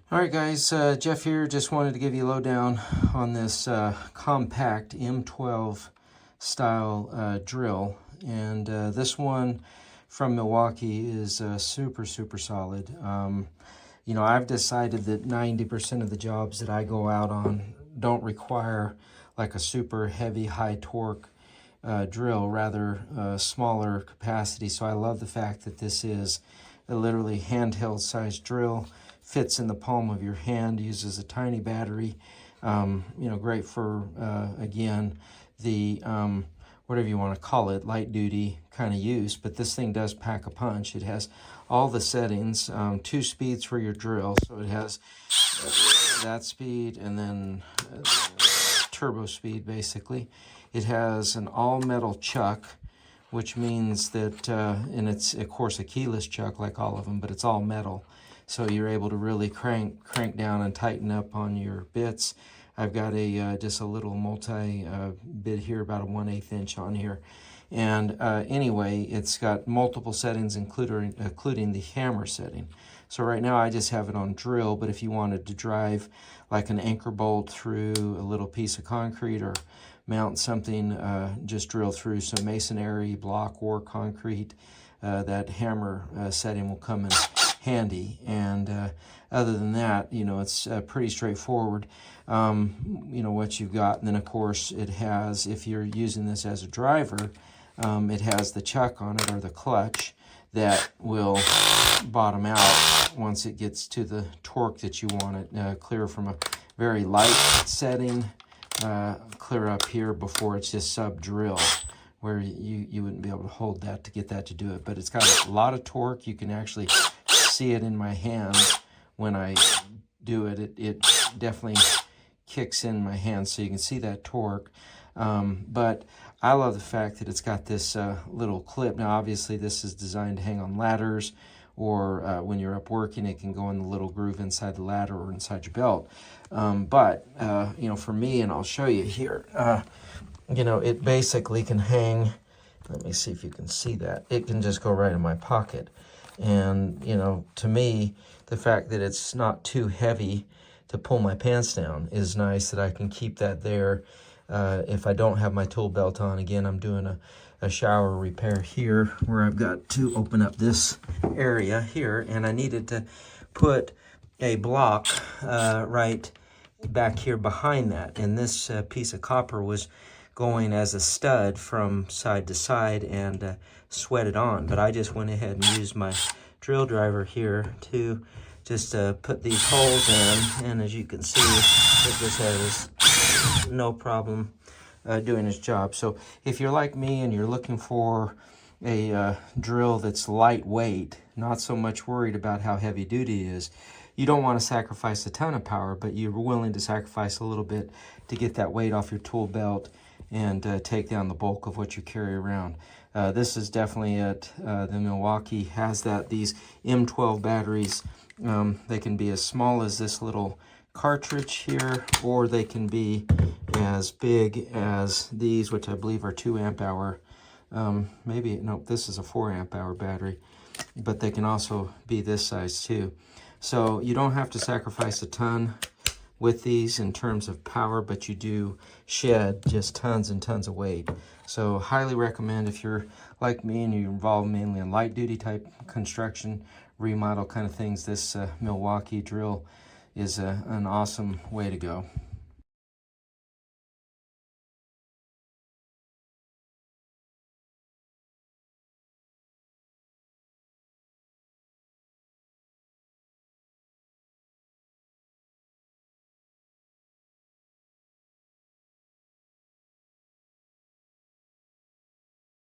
All right, guys, Jeff here. Just wanted to give you a lowdown on this compact M12 style drill. And this one from Milwaukee is super solid. You know, I've decided that 90% of the jobs that I go out on don't require like a super heavy, high torque drill, rather smaller capacity. So I love the fact that this is a literally handheld sized drill. Fits in the palm of your hand, uses a tiny battery. You know, great for, again, the, whatever you want to call it, light duty kind of use. But this thing does pack a punch. It has all the settings, 2 speeds for your drill. So it has that speed and then turbo speed, basically. It has an all-metal chuck, which means that, and it's, of course, a keyless chuck like all of them, but it's all metal. So you're able to really crank down and tighten up on your bits. I've got a just a little multi bit here, about a 1/8 inch on here. And anyway, it's got multiple settings, including the hammer setting. So right now I just have it on drill, but if you wanted to drive like an anchor bolt through a little piece of concrete or mount something, just drill through some masonry, block, or concrete, that hammer setting will come in handy. And other than that, you know, it's pretty straightforward. You know what you've got, and then of course it has, if you're using this as a driver, it has the chuck on it, or the clutch, that will bottom out once it gets to the torque that you want it. Clear from a very light setting, clear up here before it's just sub drill, where you wouldn't be able to hold that to get that to do it. But it's got a lot of torque. You can actually see it in my hand when I do it. It definitely kicks in my hand, so you can see that torque. But I love the fact that it's got this little clip. Now, obviously, this is designed to hang on ladders, or when you're up working, it can go in the little groove inside the ladder or inside your belt. But you know, for me, and I'll show you here, you know, it basically can hang. Let me see if you can see that. It can just go right in my pocket. And, you know, to me, the fact that it's not too heavy to pull my pants down is nice, that I can keep that there. If I don't have my tool belt on, again, I'm doing a shower repair here, where I've got to open up this area here, and I needed to put a block right back here behind that. And this piece of copper was going as a stud from side to side and sweated on. But I just went ahead and used my drill driver here to just put these holes in, and as you can see, it just has no problem doing its job. So if you're like me and you're looking for a drill that's lightweight, not so much worried about how heavy duty it is, you don't want to sacrifice a ton of power, but you're willing to sacrifice a little bit to get that weight off your tool belt and take down the bulk of what you carry around. This is definitely it. The Milwaukee has that. These M12 batteries, they can be as small as this little cartridge here, or they can be as big as these, which I believe are 2 amp hour. Maybe, no, this is a 4 amp hour battery, but they can also be this size too. So you don't have to sacrifice a ton with these in terms of power, but you do shed just tons and tons of weight. So highly recommend, if you're like me and you're involved mainly in light duty type construction, remodel kind of things, this Milwaukee drill is an awesome way to go.